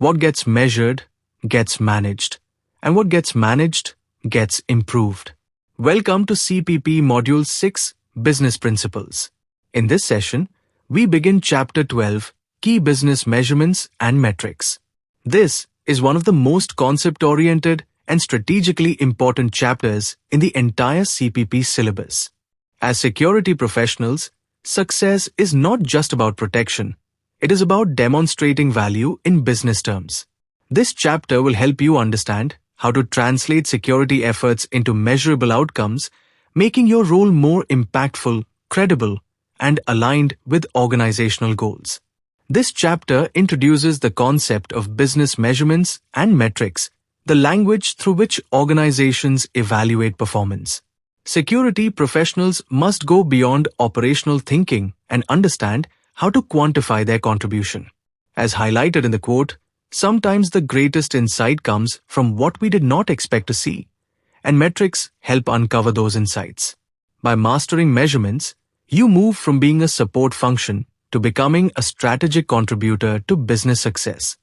What gets measured gets managed, and what gets managed gets improved. Welcome to CPP Module 6, Business Principles. In this session, we begin Chapter 12, Key Business Measurements and Metrics. This is one of the most concept-oriented and strategically important chapters in the entire CPP syllabus. As security professionals, success is not just about protection. It is about demonstrating value in business terms. This chapter will help you understand how to translate security efforts into measurable outcomes, making your role more impactful, credible, and aligned with organizational goals. This chapter introduces the concept of business measurements and metrics, the language through which organizations evaluate performance. Security professionals must go beyond operational thinking and understand how to quantify their contribution. As highlighted in the quote, sometimes the greatest insight comes from what we did not expect to see, and metrics help uncover those insights. By mastering measurements, you move from being a support function to becoming a strategic contributor to business success.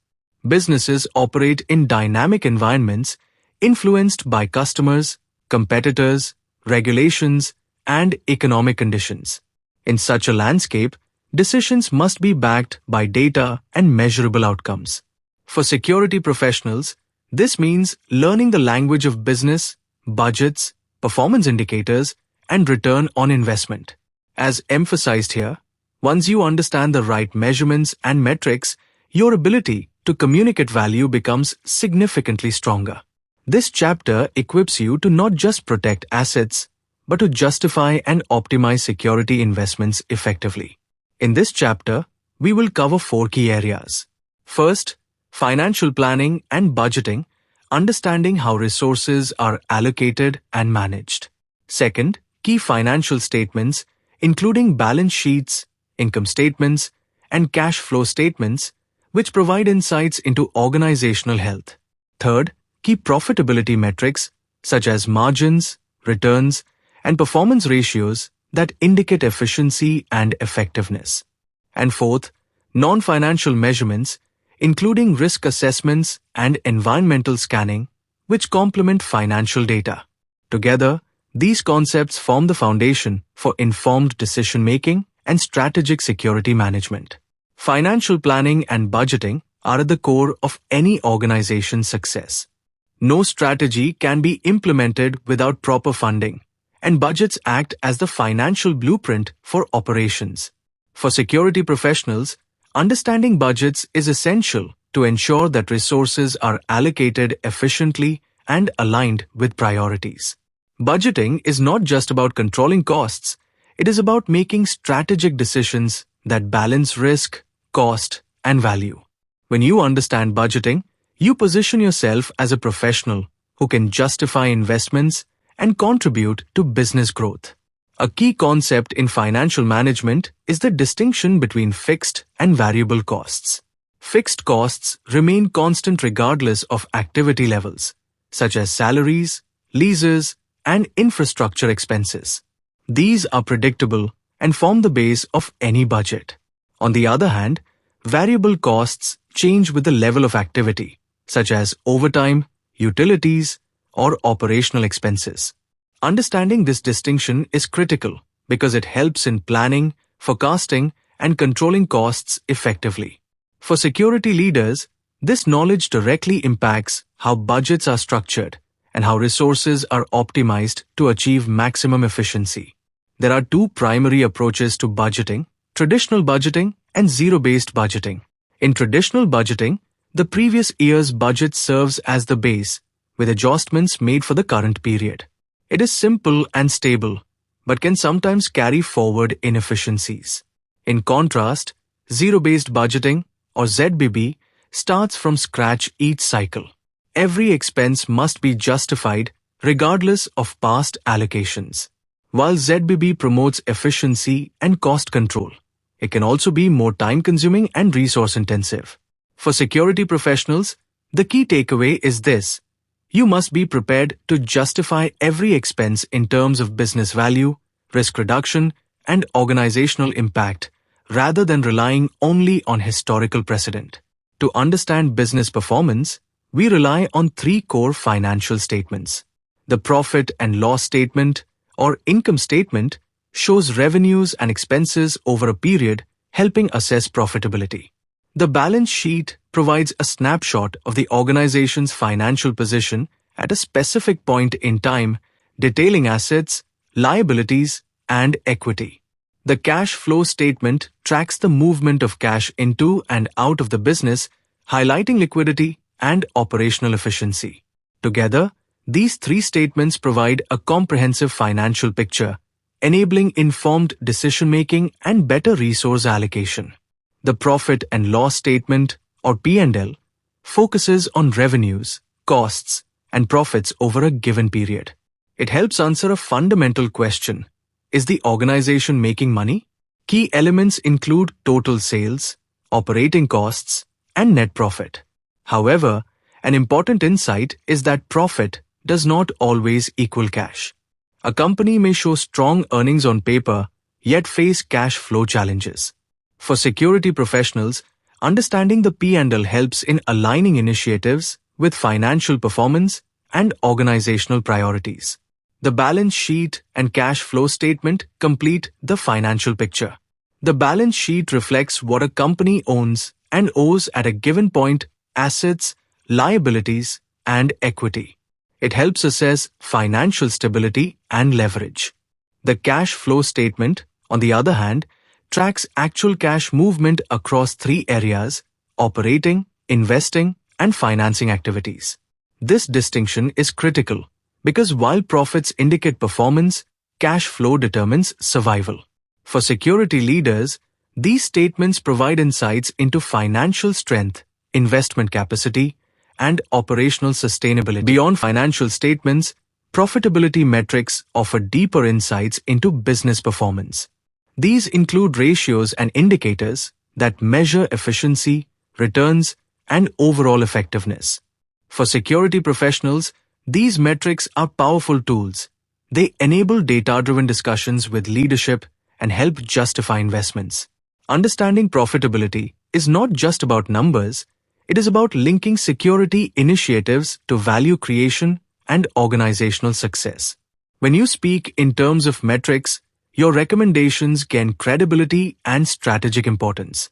Businesses operate in dynamic environments influenced by customers, competitors, regulations, and economic conditions. In such a landscape, decisions must be backed by data and measurable outcomes. For security professionals, this means learning the language of business, budgets, performance indicators, and return on investment. As emphasized here, once you understand the right measurements and metrics, your ability to communicate value becomes significantly stronger. This chapter equips you to not just protect assets, but to justify and optimize security investments effectively. In this chapter, we will cover 4 key areas. First, financial planning and budgeting, understanding how resources are allocated and managed. Second, key financial statements, including balance sheets, income statements, and cash flow statements, which provide insights into organizational health. Third, key profitability metrics, such as margins, returns, and performance ratios that indicate efficiency and effectiveness. And fourth, non-financial measurements, including risk assessments and environmental scanning, which complement financial data. Together, these concepts form the foundation for informed decision-making and strategic security management. Financial planning and budgeting are at the core of any organization's success. No strategy can be implemented without proper funding, and budgets act as the financial blueprint for operations. For security professionals, understanding budgets is essential to ensure that resources are allocated efficiently and aligned with priorities. Budgeting is not just about controlling costs, it is about making strategic decisions that balance risk, cost, and value. When you understand budgeting, you position yourself as a professional who can justify investments and contribute to business growth. A key concept in financial management is the distinction between fixed and variable costs. Fixed costs remain constant regardless of activity levels, such as salaries, leases, and infrastructure expenses. These are predictable and form the base of any budget. On the other hand, variable costs change with the level of activity, such as overtime, utilities, or operational expenses. Understanding this distinction is critical because it helps in planning, forecasting, and controlling costs effectively. For security leaders, this knowledge directly impacts how budgets are structured and how resources are optimized to achieve maximum efficiency. There are 2 primary approaches to budgeting: traditional budgeting and zero-based budgeting. In traditional budgeting, the previous year's budget serves as the base, with adjustments made for the current period. It is simple and stable, but can sometimes carry forward inefficiencies. In contrast, zero-based budgeting, or ZBB, starts from scratch each cycle. Every expense must be justified regardless of past allocations. While ZBB promotes efficiency and cost control, it can also be more time-consuming and resource-intensive. For security professionals, the key takeaway is this: you must be prepared to justify every expense in terms of business value, risk reduction, and organizational impact, rather than relying only on historical precedent. To understand business performance, we rely on three core financial statements. The profit and loss statement, or income statement, shows revenues and expenses over a period, helping assess profitability. The balance sheet provides a snapshot of the organization's financial position at a specific point in time, detailing assets, liabilities, and equity. The cash flow statement tracks the movement of cash into and out of the business, highlighting liquidity and operational efficiency. Together, these three statements provide a comprehensive financial picture, enabling informed decision-making and better resource allocation. The profit and loss statement, or P&L, focuses on revenues, costs, and profits over a given period. It helps answer a fundamental question: is the organization making money? Key elements include total sales, operating costs, and net profit. However, an important insight is that profit does not always equal cash. A company may show strong earnings on paper, yet face cash flow challenges. For security professionals, understanding the P&L helps in aligning initiatives with financial performance and organizational priorities. The balance sheet and cash flow statement complete the financial picture. The balance sheet reflects what a company owns and owes at a given point: assets, liabilities, and equity. It helps assess financial stability and leverage. The cash flow statement, on the other hand, tracks actual cash movement across three areas: operating, investing, and financing activities. This distinction is critical because while profits indicate performance, cash flow determines survival. For security leaders, these statements provide insights into financial strength, investment capacity, and operational sustainability. Beyond financial statements, profitability metrics offer deeper insights into business performance. These include ratios and indicators that measure efficiency, returns, and overall effectiveness. For security professionals, these metrics are powerful tools. They enable data-driven discussions with leadership and help justify investments. Understanding profitability is not just about numbers. It is about linking security initiatives to value creation and organizational success. When you speak in terms of metrics, your recommendations gain credibility and strategic importance.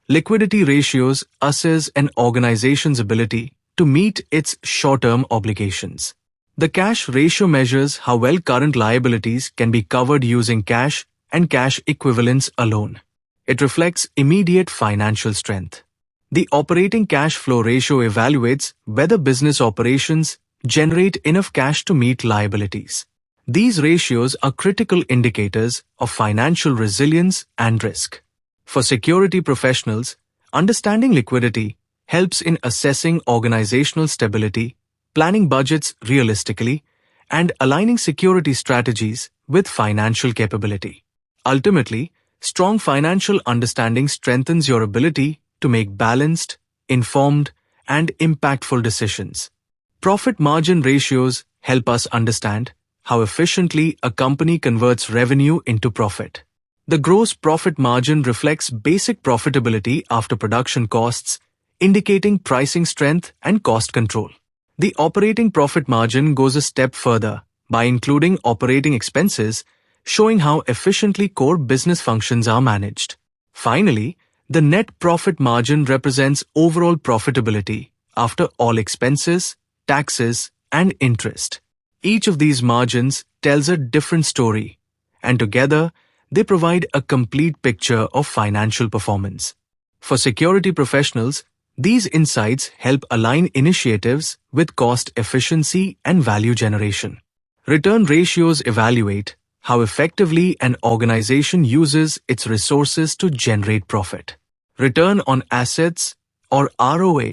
Liquidity ratios assess an organization's ability to meet its short-term obligations. The cash ratio measures how well current liabilities can be covered using cash and cash equivalents alone. It reflects immediate financial strength. The operating cash flow ratio evaluates whether business operations generate enough cash to meet liabilities. These ratios are critical indicators of financial resilience and risk. For security professionals, understanding liquidity helps in assessing organizational stability, planning budgets realistically, and aligning security strategies with financial capability. Ultimately, strong financial understanding strengthens your ability to make balanced, informed, and impactful decisions. Profit margin ratios help us understand how efficiently a company converts revenue into profit. The gross profit margin reflects basic profitability after production costs, indicating pricing strength and cost control. The operating profit margin goes a step further by including operating expenses, showing how efficiently core business functions are managed. Finally, the net profit margin represents overall profitability after all expenses, taxes, and interest. Each of these margins tells a different story, and together they provide a complete picture of financial performance. For security professionals, these insights help align initiatives with cost efficiency and value generation. Return ratios evaluate how effectively an organization uses its resources to generate profit. Return on assets, or ROA,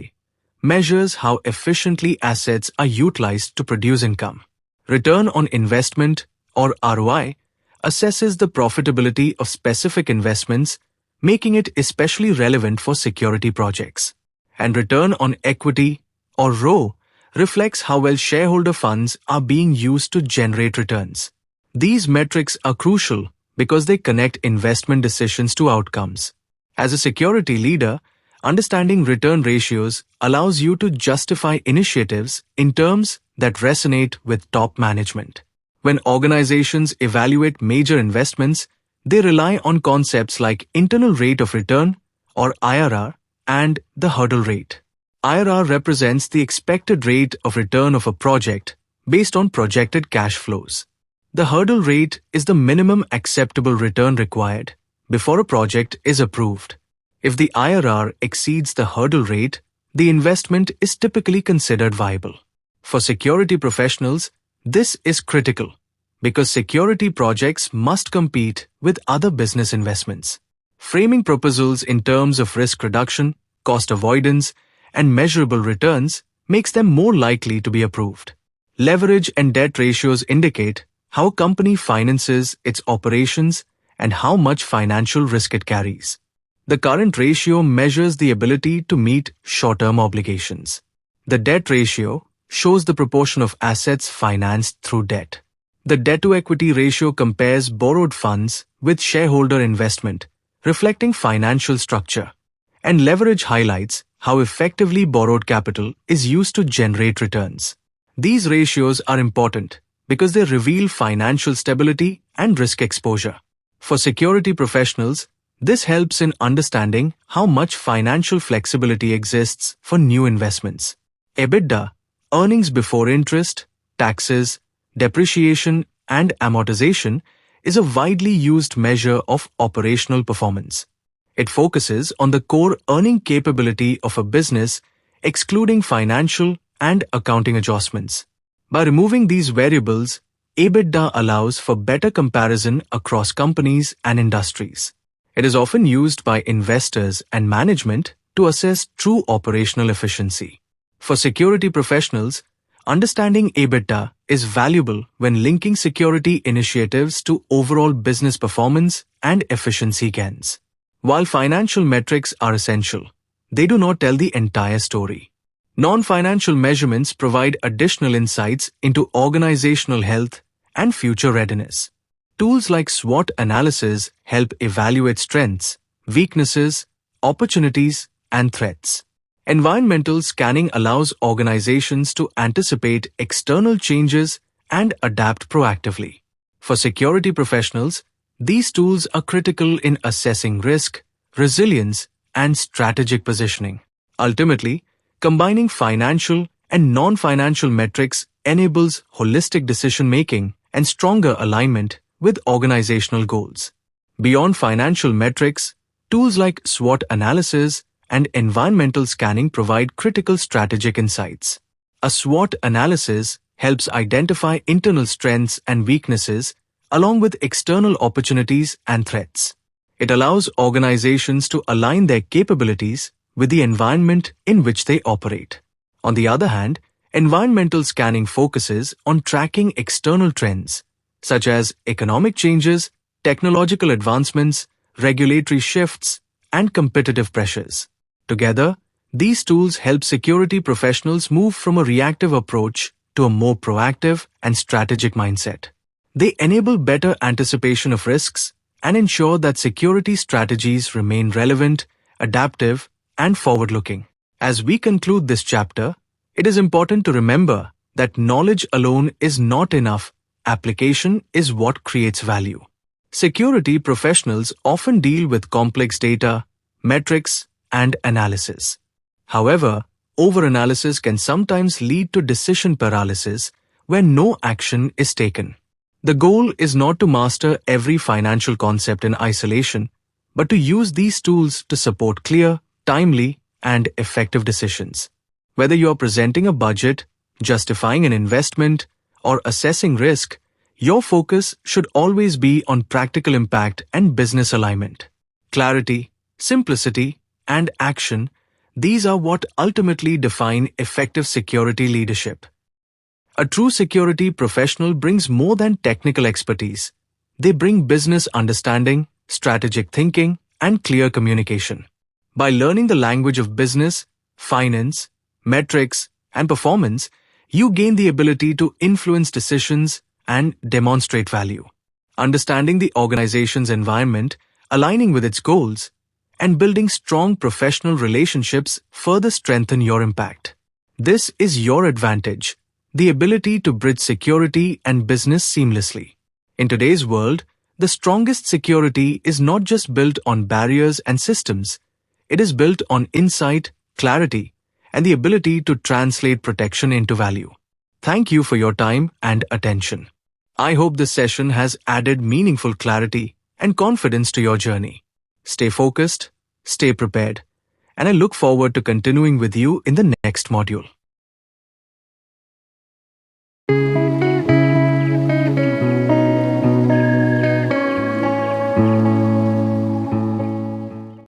measures how efficiently assets are utilized to produce income. Return on investment, or ROI, assesses the profitability of specific investments, making it especially relevant for security projects. And return on equity, or ROE, reflects how well shareholder funds are being used to generate returns. These metrics are crucial because they connect investment decisions to outcomes. As a security leader, Understanding return ratios allows you to justify initiatives in terms that resonate with top management. When organizations evaluate major investments, they rely on concepts like internal rate of return or IRR and the hurdle rate. IRR represents the expected rate of return of a project based on projected cash flows. The hurdle rate is the minimum acceptable return required before a project is approved. If the IRR exceeds the hurdle rate, the investment is typically considered viable. For security professionals, this is critical because security projects must compete with other business investments. Framing proposals in terms of risk reduction, cost avoidance, and measurable returns makes them more likely to be approved. Leverage and debt ratios indicate how a company finances its operations and how much financial risk it carries. The current ratio measures the ability to meet short-term obligations. The debt ratio shows the proportion of assets financed through debt. The debt-to-equity ratio compares borrowed funds with shareholder investment, reflecting financial structure. And leverage highlights how effectively borrowed capital is used to generate returns. These ratios are important because they reveal financial stability and risk exposure. For security professionals, this helps in understanding how much financial flexibility exists for new investments. EBITDA, earnings before interest, taxes, depreciation, and amortization, is a widely used measure of operational performance. It focuses on the core earning capability of a business, excluding financial and accounting adjustments. By removing these variables, EBITDA allows for better comparison across companies and industries. It is often used by investors and management to assess true operational efficiency. For security professionals, understanding EBITDA is valuable when linking security initiatives to overall business performance and efficiency gains. While financial metrics are essential, they do not tell the entire story. Non-financial measurements provide additional insights into organizational health and future readiness. Tools like SWOT analysis help evaluate strengths, weaknesses, opportunities, and threats. Environmental scanning allows organizations to anticipate external changes and adapt proactively. For security professionals, these tools are critical in assessing risk, resilience, and strategic positioning. Ultimately, combining financial and non-financial metrics enables holistic decision-making and stronger alignment with organizational goals. Beyond financial metrics, tools like SWOT analysis and environmental scanning provide critical strategic insights. A SWOT analysis helps identify internal strengths and weaknesses along with external opportunities and threats. It allows organizations to align their capabilities with the environment in which they operate. On the other hand, environmental scanning focuses on tracking external trends, such as economic changes, technological advancements, regulatory shifts, and competitive pressures. Together, these tools help security professionals move from a reactive approach to a more proactive and strategic mindset. They enable better anticipation of risks and ensure that security strategies remain relevant, adaptive, and forward-looking. As we conclude this chapter, it is important to remember that knowledge alone is not enough. Application is what creates value. Security professionals often deal with complex data, metrics, and analysis. However, overanalysis can sometimes lead to decision paralysis where no action is taken. The goal is not to master every financial concept in isolation, but to use these tools to support clear, timely, and effective decisions. Whether you are presenting a budget, justifying an investment, or assessing risk, your focus should always be on practical impact and business alignment. Clarity, simplicity, and action, these are what ultimately define effective security leadership. A true security professional brings more than technical expertise. They bring business understanding, strategic thinking, and clear communication. By learning the language of business, finance, metrics, and performance, you gain the ability to influence decisions and demonstrate value. Understanding the organization's environment, aligning with its goals, and building strong professional relationships further strengthen your impact. This is your advantage, the ability to bridge security and business seamlessly. In today's world, the strongest security is not just built on barriers and systems. It is built on insight, clarity, and the ability to translate protection into value. Thank you for your time and attention. I hope this session has added meaningful clarity and confidence to your journey. Stay focused, stay prepared, and I look forward to continuing with you in the next module.